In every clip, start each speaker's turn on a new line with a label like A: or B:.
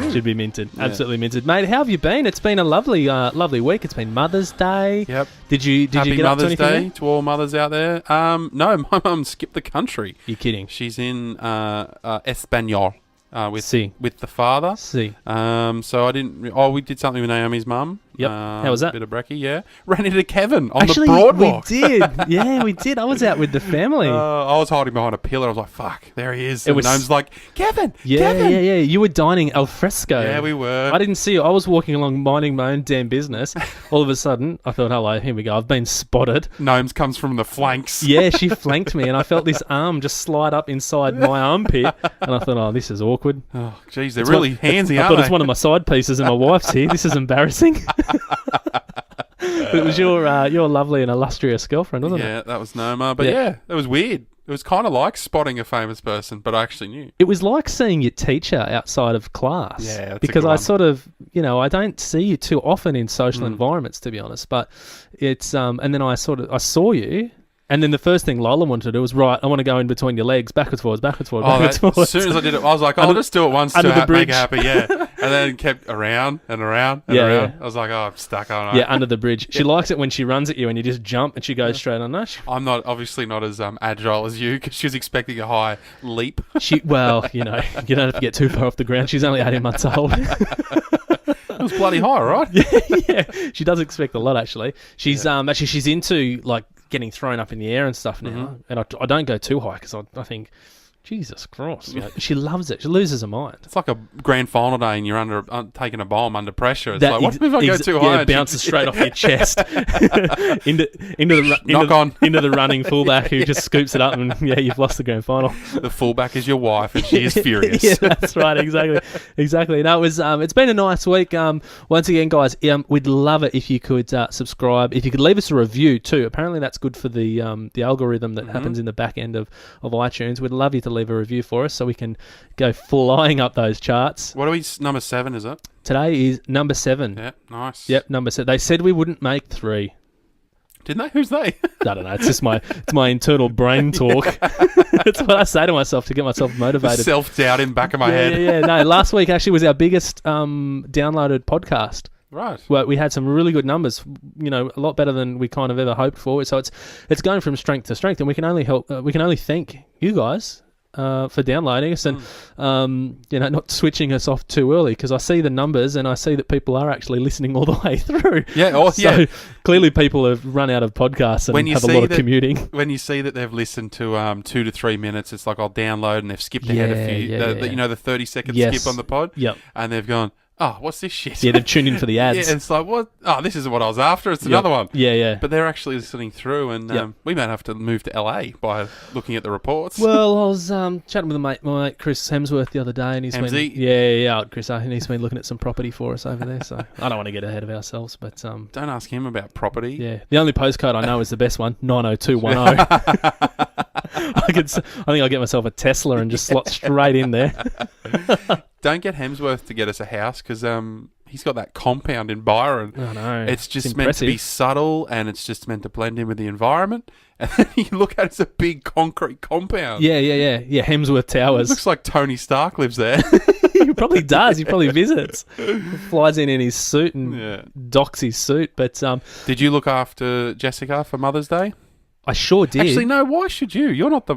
A: you.
B: Should be minted. Yeah. Absolutely minted. Mate, how have you been? It's been a lovely lovely week. It's been Mother's Day.
A: Yep.
B: Did you get
A: Happy
B: up to
A: Mother's
B: anything
A: Day to all mothers out there. No, my mum skipped the country.
B: You're kidding.
A: She's in Espanol. With the father.
B: See.
A: So I didn't. Oh, we did something with Naomi's mum.
B: Yep. How was that?
A: A bit of brekkie, yeah. Ran into Kevin on
B: Actually,
A: the boardwalk.
B: we did. Yeah, we did. I was out with the family.
A: I was hiding behind a pillar. I was like, "Fuck, there he is."
B: It
A: And
B: was
A: Naomi's like, "Kevin,
B: yeah,
A: Kevin."
B: yeah. You were dining al fresco.
A: Yeah, we were.
B: I didn't see you. I was walking along minding my own damn business. All of a sudden, I thought, "Hello, here we go. I've been spotted."
A: Gnomes comes from the flanks.
B: Yeah, she flanked me, and I felt this arm just slide up inside my armpit, and I thought, "Oh, this is awkward."
A: Oh, geez, they're really handsy,
B: I
A: aren't
B: thought
A: they?
B: it's one of my side pieces, and my wife's here. This is embarrassing. But it was your lovely and illustrious girlfriend, wasn't it?
A: Yeah, that was Noma. But yeah, it was weird. It was kind of like spotting a famous person, but I actually knew.
B: It was like seeing your teacher outside of class.
A: Yeah, that's
B: because
A: a good
B: I
A: one.
B: sort of, I don't see you too often in social environments, to be honest. But it's and then I saw you. And then the first thing Lola wanted to do was, I want to go in between your legs, backwards, forwards, backwards, forwards, backwards, forwards.
A: As soon as I did it, I was like, I'll just do it once to
B: under the
A: make
B: bridge.
A: her happy, yeah. And then kept around and around and around. I was like, I'm stuck, aren't I?
B: Yeah, under the bridge. She likes it when she runs at you and you just jump and she goes straight on that.
A: I'm obviously not as agile as you because she was expecting a high leap.
B: You don't have to get too far off the ground. She's only 18 months old.
A: It was bloody high, right?
B: Yeah. She does expect a lot, actually. She's actually she's into like getting thrown up in the air and stuff now. And I don't go too high because I think, Jesus Christ, she loves it. She loses her mind.
A: It's like a grand final day and you're taking a bomb under pressure. It's like, what if I go too high?
B: Yeah, it bounces straight off your chest into the running fullback who just scoops it up and you've lost the grand final.
A: The fullback is your wife and she is furious.
B: Yeah, that's right, exactly. No, it's been a nice week. Once again, guys, we'd love it if you could subscribe. If you could leave us a review too. Apparently, that's good for the algorithm that happens in the back end of iTunes. We'd love you to leave a review for us so we can go flying up those charts.
A: What are we? Number 7, is it?
B: Today is number 7.
A: Yeah, nice.
B: Yep, number 7. They said we wouldn't make 3.
A: Didn't they? Who's they?
B: I don't know. It's just my internal brain talk. That's what I say to myself to get myself motivated.
A: Self-doubt in the back of my head.
B: Yeah. No, last week actually was our biggest downloaded podcast.
A: Right.
B: Well, we had some really good numbers, a lot better than we kind of ever hoped for. So it's going from strength to strength, and we can only thank you guys for downloading us and not switching us off too early, because I see the numbers and I see that people are actually listening all the way through.
A: Yeah.
B: So clearly people have run out of podcasts and have a lot of commuting.
A: When you see that they've listened to 2 to 3 minutes, it's like I'll download and they've skipped ahead a few. The 30-second skip on the pod.
B: Yep.
A: And they've gone, oh, what's this shit?
B: Yeah, they've tuned in for the ads.
A: Yeah, it's like, what? Oh, this isn't what I was after. It's another one.
B: Yeah.
A: But they're actually listening through, and we might have to move to LA by looking at the reports.
B: Well, I was chatting with my mate Chris Hemsworth the other day, and he's been Chris, and he's been looking at some property for us over there. So I don't want to get ahead of ourselves, but
A: don't ask him about property.
B: Yeah, the only postcode I know is the best one, 90210. I think I'll get myself a Tesla and just slot straight in there.
A: Don't get Hemsworth to get us a house because he's got that compound in Byron.
B: I know.
A: It's just meant to be subtle and it's just meant to blend in with the environment. And then you look at it, it's a big concrete compound.
B: Yeah. Hemsworth Towers.
A: It looks like Tony Stark lives there.
B: He probably does. He probably visits. Flies in his suit and docks his suit. But
A: did you look after Jessica for Mother's Day?
B: I sure did.
A: Actually, no. Why should you? You're not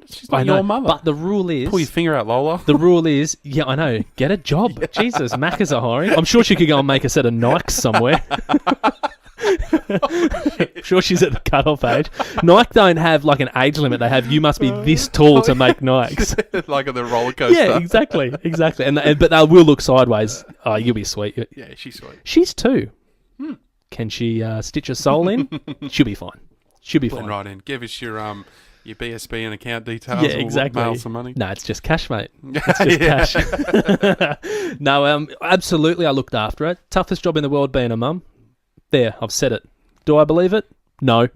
A: she's not your mother.
B: But the rule is...
A: Pull your finger out, Lola.
B: The rule is... Yeah, I know. Get a job. Jesus, Macca's are hiring. I'm sure she could go and make a set of Nikes somewhere. I'm sure she's at the cut-off age. Nike don't have like an age limit. They have, you must be this tall to make Nikes.
A: Like on the roller coaster.
B: Yeah, exactly. But they will look sideways. Oh, you'll be sweet.
A: Yeah, she's sweet.
B: She's 2. Can she stitch a sole in? She'll be fine. She'll be fine.
A: Right in. Give us your BSB and account details.
B: Yeah, exactly.
A: We'll mail some money.
B: No, it's just cash, mate. It's just cash. No, absolutely. I looked after it. Toughest job in the world being a mum. There, I've said it. Do I believe it? No.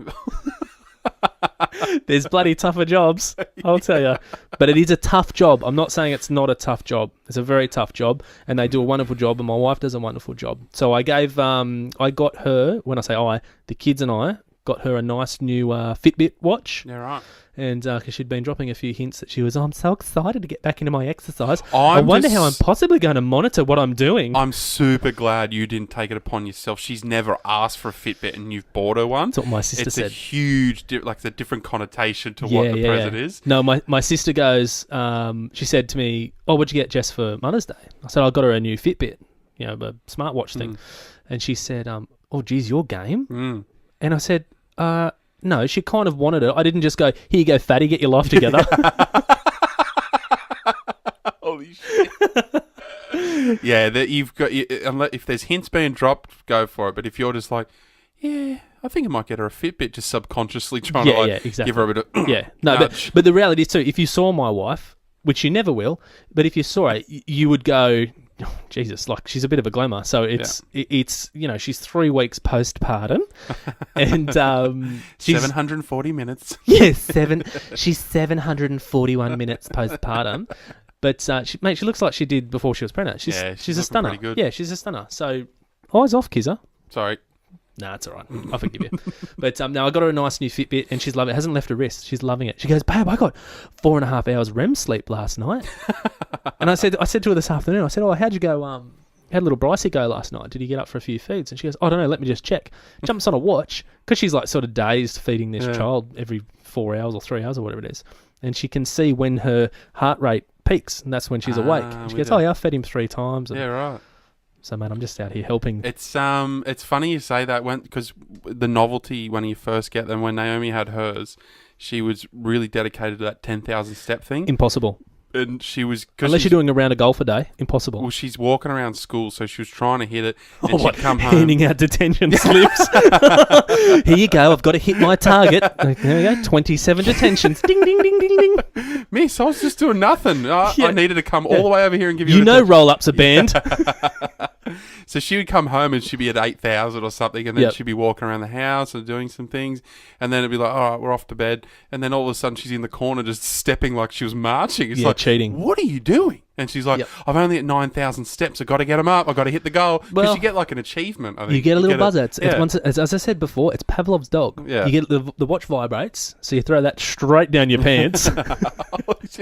B: There's bloody tougher jobs, I'll tell you. But it is a tough job. I'm not saying it's not a tough job. It's a very tough job, and they do a wonderful job, and my wife does a wonderful job. So I got her, when I say the kids and I, got her a nice new Fitbit watch.
A: Yeah, right.
B: And because she'd been dropping a few hints that she was, I'm so excited to get back into my exercise. I wonder how I'm possibly going to monitor what I'm doing.
A: I'm super glad you didn't take it upon yourself. She's never asked for a Fitbit and you've bought her one.
B: That's what my sister said.
A: It's a huge, it's a different connotation to what the present is.
B: No, my sister goes, she said to me, oh, what'd you get Jess for Mother's Day? I said, I got her a new Fitbit, a smartwatch thing. And she said, oh, geez, your game? And I said, no, she kind of wanted it. I didn't just go, here you go, fatty, get your life together.
A: Holy shit. Yeah, you've got. If there's hints being dropped, go for it. But if you're just like, yeah, I think I might get her a Fitbit, just subconsciously trying to
B: exactly.
A: give her a bit of
B: no, but the reality is too, if you saw my wife, which you never will, but if you saw her, you would go, oh, Jesus, like she's a bit of a glamour. So it's she's 3 weeks postpartum, and she's
A: 740 minutes.
B: Yes, she's 741 minutes postpartum. But she looks like she did before she was pregnant. She's a stunner.
A: Pretty good.
B: Yeah, she's a stunner. So eyes off, Kizza.
A: Sorry.
B: Nah, it's all right. I forgive you. But now I got her a nice new Fitbit, and she's loving it. Hasn't left her wrist. She's loving it. She goes, babe, I got 4.5 hours REM sleep last night. And I said to her this afternoon, I said, oh, how'd you go? How'd little Brycey go last night? Did he get up for a few feeds? And she goes, I don't know. Let me just check. Jumps on a watch because she's like sort of dazed feeding this child every 4 hours or 3 hours or whatever it is, and she can see when her heart rate peaks, and that's when she's awake. And she goes, oh yeah, I fed him 3 times. And
A: right.
B: So, mate, I'm just out here helping.
A: It's funny you say that because the novelty when you first get them, when Naomi had hers, she was really dedicated to that 10,000 step thing.
B: Impossible.
A: And she was...
B: Unless you're doing a round of golf a day, impossible.
A: Well, she's walking around school, so she was trying to hit it, and she'd come home...
B: handing out detention slips. Here you go, I've got to hit my target. There we go, 27 detentions. Ding, ding, ding, ding, ding.
A: Miss, I was just doing nothing. I needed to come all the way over here and give you...
B: roll-ups are banned.
A: So she would come home and she'd be at 8,000 or something, and then she'd be walking around the house and doing some things, and then it'd be like, all right, we're off to bed, and then all of a sudden she's in the corner just stepping like she was marching. It's like,
B: cheating.
A: What are you doing? And she's like, I've only at 9,000 steps. I've got to get them up. I've got to hit the goal. Because you get like an achievement, I think.
B: You get a little buzzer. As I said before, it's Pavlov's dog.
A: Yeah.
B: You get the watch vibrates, so you throw that straight down your pants. It's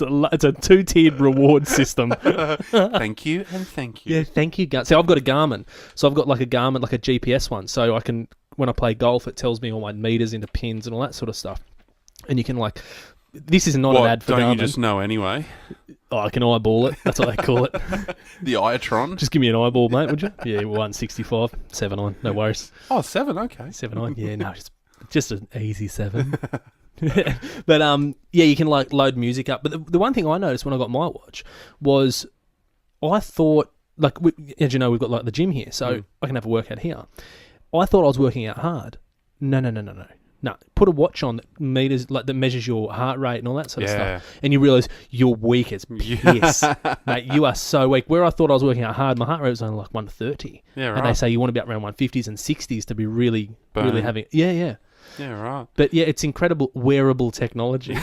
B: a 2-tiered reward system.
A: Thank you and thank you.
B: Yeah, thank you. So I've got a Garmin. So I've got like a Garmin, like a GPS one. So I can, when I play golf, it tells me all my meters into pins and all that sort of stuff. And you can like... This is not an ad for Garmin.
A: Don't you just know anyway?
B: Oh, I can eyeball it. That's what they call it.
A: The Iatron?
B: Just give me an eyeball, mate, would you? Yeah, 165, 7-9, no worries.
A: Oh, 7, okay.
B: 7-9, yeah, no, just an easy 7. But, you can, like, load music up. But the one thing I noticed when I got my watch was I thought, like, as you know, we've got, like, the gym here, so I can have a workout here. I thought I was working out hard. No. No, put a watch on that measures your heart rate and all that sort of stuff, and you realise you're weak as piss, mate. You are so weak. Where I thought I was working out hard, my heart rate was only like 130.
A: Yeah, right.
B: And they say you want to be up around 150s and 60s to be really having. Yeah,
A: right.
B: But yeah, it's incredible wearable technology.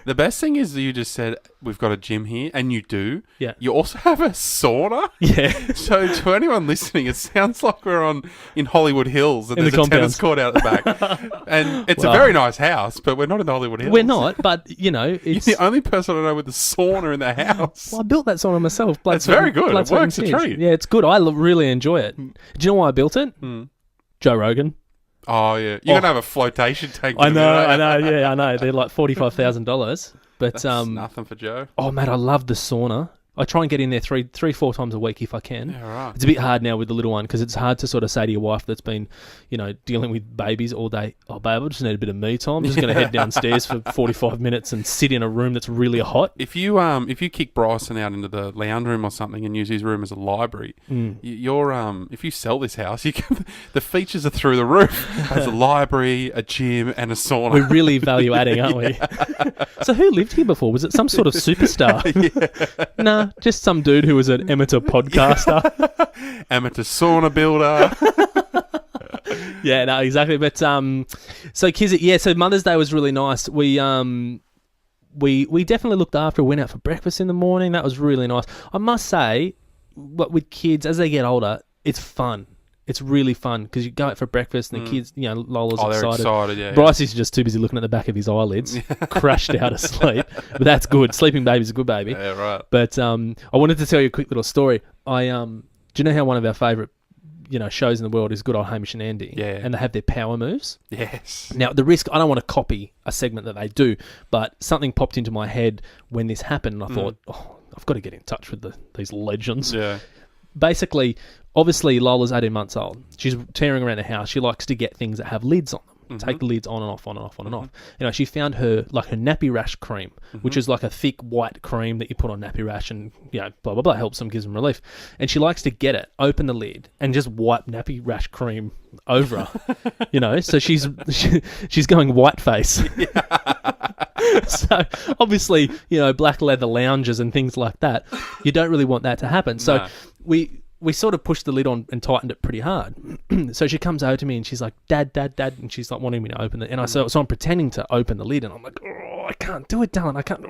A: The best thing is that you just said, we've got a gym here, and you do.
B: Yeah.
A: You also have a sauna.
B: Yeah.
A: So to anyone listening, it sounds like we're in Hollywood Hills, and there's a tennis court out the back. And it's a very nice house, but we're not in the Hollywood Hills.
B: We're not, but, it's...
A: You're the only person I know with a sauna in their house.
B: Well, I built that sauna myself.
A: It's very good. It works a treat.
B: Yeah, it's good. I really enjoy it. Do you know why I built it? Joe Rogan.
A: Oh, yeah. You're going to have a flotation tank.
B: I know. They're like $45,000. But
A: that's nothing for Joe.
B: Oh, mate, I love the sauna. I try and get in there 4 times a week if I can.
A: Yeah, right.
B: It's a bit hard now with the little one because it's hard to sort of say to your wife that's been, dealing with babies all day, oh, babe, I just need a bit of me time. I'm just going to head downstairs for 45 minutes and sit in a room that's really hot.
A: If you kick Bryson out into the lounge room or something and use his room as a library, if you sell this house, the features are through the roof. There's a library, a gym, and a sauna.
B: We're really value adding, aren't we? So who lived here before? Was it some sort of superstar? No. Just some dude who was an amateur podcaster.
A: Amateur sauna builder.
B: Yeah, no, exactly. But so Kizzy, so Mother's Day was really nice. We definitely looked after her, went out for breakfast in the morning. That was really nice. I must say, with kids, as they get older, it's fun. It's really fun because you go out for breakfast and the kids, Lola's
A: they're
B: excited.
A: excited, yeah.
B: Bryce is just too busy looking at the back of his eyelids, crashed out of sleep. But that's good. Sleeping baby's a good baby.
A: Yeah, right.
B: But I wanted to tell you a quick little story. Do you know how one of our favourite shows in the world is Good Old Hamish and Andy?
A: Yeah.
B: And they have their power moves.
A: Yes.
B: Now, the risk, I don't want to copy a segment that they do, but something popped into my head when this happened, and I thought, I've got to get in touch with these legends.
A: Yeah.
B: Basically, obviously, Lola's 18 months old. She's tearing around the house. She likes to get things that have lids on them. Take the lids on and off, on and off, on and off. She found her nappy rash cream, which is like a thick white cream that you put on nappy rash and, blah, blah, blah, helps them, gives them relief. And she likes to get it, open the lid, and just wipe nappy rash cream over her. So she's going white face. So obviously, black leather lounges and things like that, you don't really want that to happen. So we sort of pushed the lid on and tightened it pretty hard. So she comes over to me and she's like, Dad, and she's like wanting me to open it. And so I'm pretending to open the lid and I'm like, oh, I can't do it, darling. I can't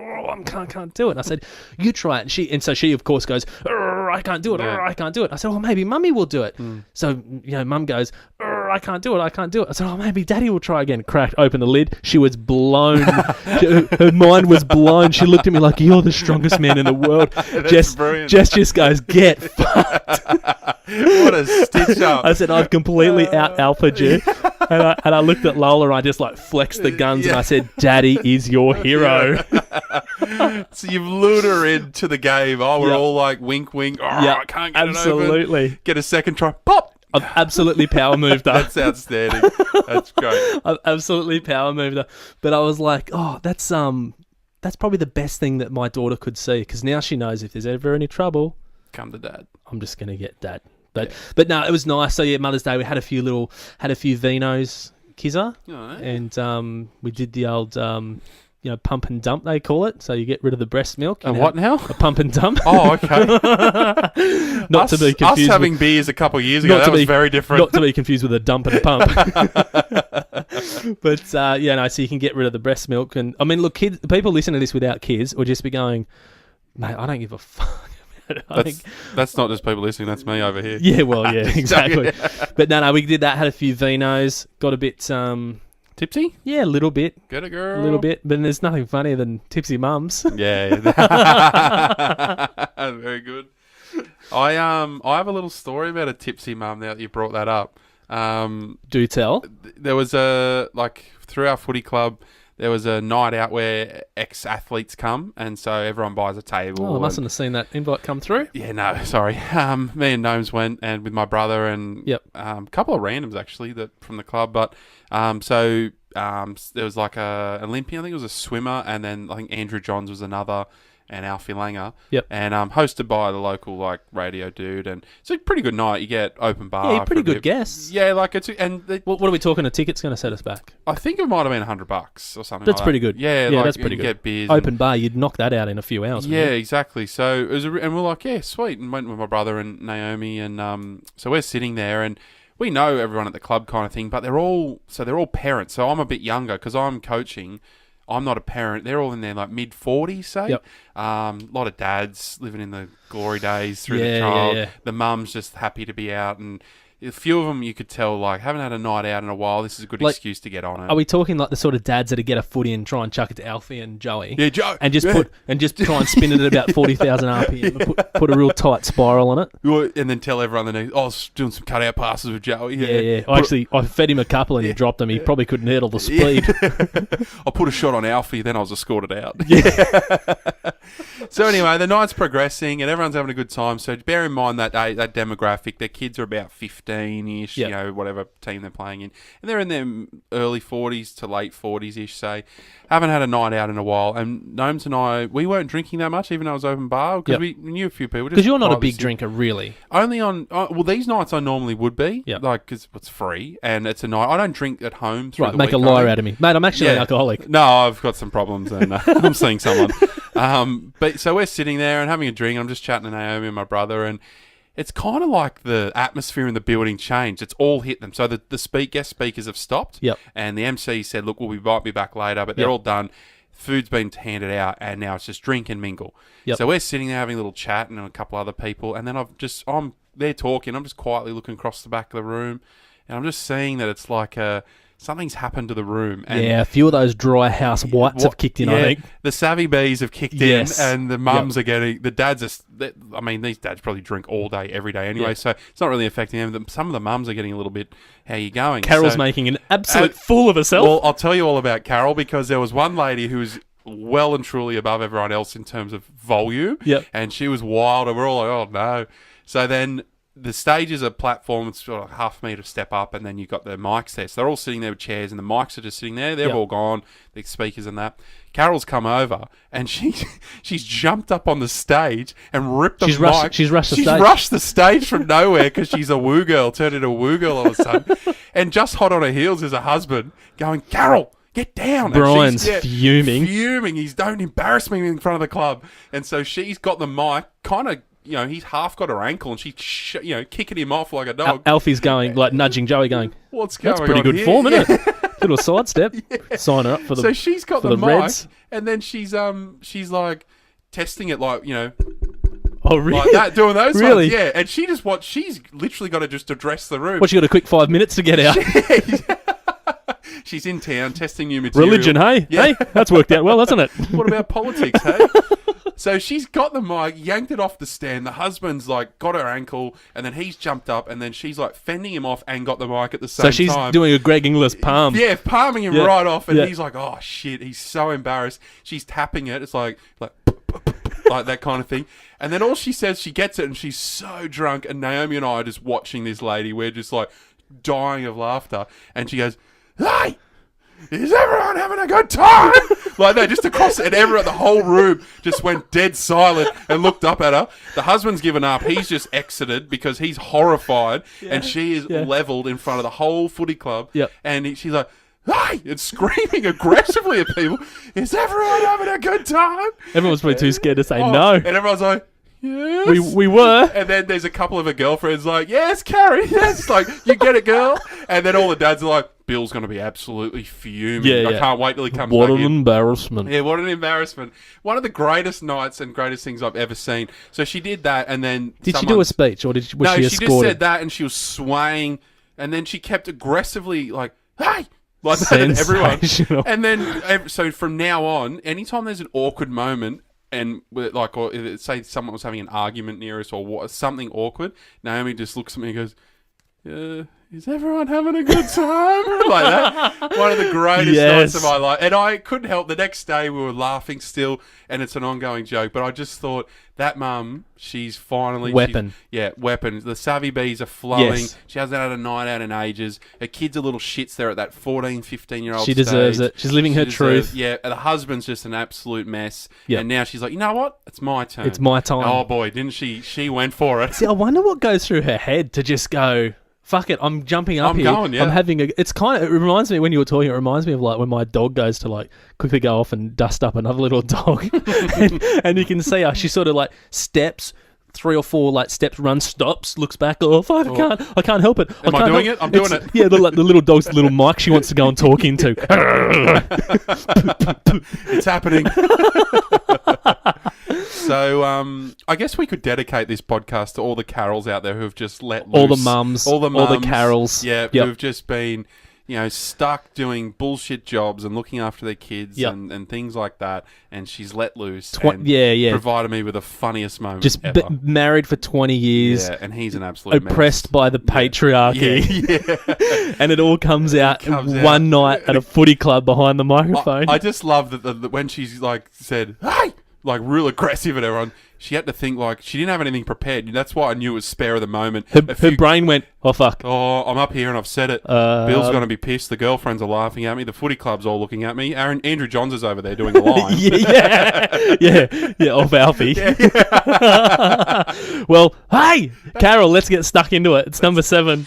B: do it. And I said, you try it. And so she of course goes, I can't do it. I can't do it. I said, well, maybe Mummy will do it. So, Mum goes, I can't do it. I said, oh, maybe Daddy will try again. Cracked open the lid. She was blown. Her mind was blown. She looked at me like, you're the strongest man in the world.
A: Brilliant.
B: Jess just goes, get fucked.
A: What a stitch up.
B: I said, I've completely out-alphaed you. And I looked at Lola and I just flexed the guns and I said, Daddy is your hero.
A: So you've lured her into the game. Oh, we're all like, wink, wink. Oh, I can't get
B: absolutely.
A: it open. Get a second try. Pop.
B: I've absolutely power moved her.
A: That's outstanding. That's great.
B: I've absolutely power moved her. But I was like, oh, that's probably the best thing that my daughter could see because now she knows if there's ever any trouble,
A: come to Dad.
B: I'm just gonna get Dad. But no, it was nice. So yeah, Mother's Day we had a few vinos, Kizza, and we did the old pump and dump they call it. So you get rid of the breast milk.
A: And what now?
B: A pump and dump.
A: Oh, okay.
B: Not to be confused.
A: Us having beers a couple of years ago, that was very different.
B: Not to be confused with a dump and a pump. But so you can get rid of the breast milk. And I mean, look, people listening to this without kids will just be going, mate, I don't give a fuck.
A: That's not just people listening, that's me over here.
B: Yeah, well, yeah, exactly. But no, we did that, had a few vinos, got a bit...
A: tipsy?
B: Yeah, a little bit.
A: Get it, girl.
B: A little bit, but there's nothing funnier than tipsy mums.
A: Yeah. Very good. I have a little story about a tipsy mum now that you brought that up.
B: Do tell.
A: There was through our footy club, there was a night out where ex-athletes come, and so everyone buys a table.
B: Oh, I mustn't have seen that invite come through.
A: Yeah, no, sorry. Me and Gnomes went, and with my brother and a couple of randoms, actually, from the club. But there was like a Olympian, I think it was a swimmer, and then I think Andrew Johns was another, and Alfie Langer.
B: Yep.
A: And hosted by the local radio dude, and it's a pretty good night. You get open bar.
B: Yeah, pretty good guests.
A: Yeah, what
B: are we talking? A ticket's going to set us back?
A: I think it might have been $100 or something.
B: That's
A: like
B: pretty
A: that.
B: good.
A: Yeah,
B: that's pretty good.
A: Get beers.
B: Open bar, you'd knock that out in a few hours.
A: Yeah, exactly. So it was, and we're like, yeah, sweet, and went with my brother and Naomi, and so we're sitting there, and we know everyone at the club kind of thing, but they're all parents. So I'm a bit younger because I'm coaching. I'm not a parent. They're all in their mid-40s, say.
B: Yep.
A: A lot of dads living in the glory days through the child.
B: Yeah.
A: The mum's just happy to be out, and a few of them you could tell haven't had a night out in a while. This is a good excuse to get on it.
B: Are we talking the sort of dads that get a footy and try and chuck it to Alfie and Joey?
A: Yeah, Joe.
B: And just try and spin it at about 40,000 RPM and put a real tight spiral on it.
A: And then tell everyone I was doing some cutout passes with Joey.
B: Yeah. I fed him a couple and he dropped them. He probably couldn't handle the speed.
A: I put a shot on Alfie, then I was escorted out. Yeah. So anyway, the night's progressing and everyone's having a good time. So bear in mind that demographic, their kids are about 15-ish, whatever team they're playing in. And they're in their early 40s to late 40s-ish, say. Haven't had a night out in a while. And Gnomes and I, we weren't drinking that much, even though it was open bar, because we knew a few people.
B: Because you're not a big drinker, really.
A: Only on, these nights I normally would be,
B: yep.
A: because it's free, and it's a night. I don't drink at home through the
B: make
A: week,
B: a liar out of me. Mate, I'm actually an alcoholic.
A: No, I've got some problems, and I'm seeing someone. But so we're sitting there and having a drink. I'm just chatting to Naomi and my brother, and it's kind of like the atmosphere in the building changed. It's all hit them. So the guest speakers have stopped,
B: yep.
A: and the MC said, look, we might be back later, but they're all done. Food's been handed out, and now it's just drink and mingle.
B: Yep.
A: So we're sitting there having a little chat and a couple other people, and then I'm they're talking. I'm just quietly looking across the back of the room, and I'm just seeing that it's like something's happened to the room. And
B: a few of those dry house whites have kicked in, I think.
A: The savvy bees have kicked in, and the mums are getting... The dads are... I mean, these dads probably drink all day, every day anyway, so it's not really affecting them. Some of the mums are getting a little bit, how you going?
B: Carol's making an absolute fool of herself.
A: Well, I'll tell you all about Carol, because there was one lady who was well and truly above everyone else in terms of volume, and she was wild, and we're all like, oh, no. So then... The stage is a platform. It's sort of half a metre step up, and then you've got the mics there. So they're all sitting there with chairs, and the mics are just sitting there. They're all gone, the speakers and that. Carol's come over, and she's jumped up on the stage and ripped the mic.
B: She's rushed
A: the stage from nowhere because she's a woo girl, turned into a woo girl all of a sudden. And just hot on her heels is her husband going, Carol, get down.
B: Brian's fuming.
A: He's, don't embarrass me in front of the club. And so she's got the mic kind of... he's half got her ankle, and she's, kicking him off like a dog.
B: Alfie's going, like, nudging Joey, going,
A: what's going on?
B: That's pretty good
A: here?
B: form, isn't it? Little sidestep. Sign her up for the
A: So she's got the mic,
B: Reds.
A: and then she's like testing it, like,
B: oh, really?
A: like that, doing those
B: Really?
A: ones. Yeah, and she's literally got to just address the room.
B: What, she got a quick 5 minutes to get out?
A: She's in town testing new material.
B: Religion, hey?
A: Yeah.
B: Hey? That's worked out well, hasn't it?
A: What about politics, hey? So she's got the mic, yanked it off the stand. The husband's like got her ankle, and then he's jumped up, and then she's like fending him off and got the mic at the same time.
B: So she's doing a Greg Inglis palm.
A: Yeah, palming him right off, and he's like, oh shit, he's so embarrassed. She's tapping it. It's like like that kind of thing. And then all she says, she gets it, and she's so drunk, and Naomi and I are just watching this lady. We're just like dying of laughter, and she goes, hey! Is everyone having a good time? Like that, just across, and the whole room just went dead silent and looked up at her. The husband's given up. He's just exited because he's horrified, and she is leveled in front of the whole footy club.
B: Yep.
A: And she's like, hey! And screaming aggressively at people. Is everyone having a good time?
B: Everyone's probably too scared to say no.
A: And everyone's like, yes.
B: We were.
A: And then there's a couple of her girlfriends like, yes, Carrie, yes. Like, you get it, girl. And then all the dads are like, Bill's going to be absolutely fuming. I can't wait till he comes back in.
B: What an embarrassment.
A: Yeah, what an embarrassment. One of the greatest nights and greatest things I've ever seen. So she did that, and then...
B: Did she do a speech, or was she escorted?
A: No, she just said that, and she was swaying, and then she kept aggressively like, hey! Like that at everyone. And then, so from now on, anytime there's an awkward moment... And like, or say someone was having an argument near us or something awkward, Naomi just looks at me and goes, is everyone having a good time? Like that. One of the greatest nights of my life. And I couldn't help. The next day we were laughing still, and it's an ongoing joke. But I just thought, that mum, she's finally...
B: Weapon.
A: Weapon. The savvy bees are flowing.
B: Yes.
A: She hasn't had a night out in ages. Her kids are little shits there at that 14, 15-year-old
B: She deserves it. She's living her truth.
A: Yeah, and the husband's just an absolute mess.
B: Yep.
A: And now she's like, you know what? It's my turn.
B: It's my time.
A: Oh, boy, didn't she? She went for it.
B: See, I wonder what goes through her head to just go... Fuck it, I'm jumping up here.
A: Going, yeah.
B: I'm having a... It's kind of... It reminds me, when you were talking, it reminds me of like when my dog goes to like quickly go off and dust up another little dog. and you can see her, she sort of like steps, 3 or 4 like steps, runs, stops, looks back. Oh, fuck, I can't help it.
A: Am I doing it? I'm doing it.
B: Yeah, the little dog's little mic she wants to go and talk into.
A: It's happening. So, I guess we could dedicate this podcast to all the Carols out there who have just let loose.
B: All the mums. All the Carols.
A: Yeah, who've just been, stuck doing bullshit jobs and looking after their kids and things like that. And she's let loose and provided me with the funniest moment
B: just
A: ever.
B: Married for 20 years.
A: Yeah, and he's an absolute
B: oppressed by the patriarchy.
A: Yeah.
B: And it all comes out one night at a footy club behind the microphone.
A: I just love that when she's like said, hey! Like real aggressive at everyone. She had to think like she didn't have anything prepared. That's why I knew it was spare of the moment.
B: Her brain went, oh fuck.
A: Oh, I'm up here and I've said it. Bill's going to be pissed. The girlfriends are laughing at me. The footy club's all looking at me. Andrew Johns is over there doing the line.
B: yeah, off Alfie. Well, hey, Carol, let's get stuck into it. It's number 7.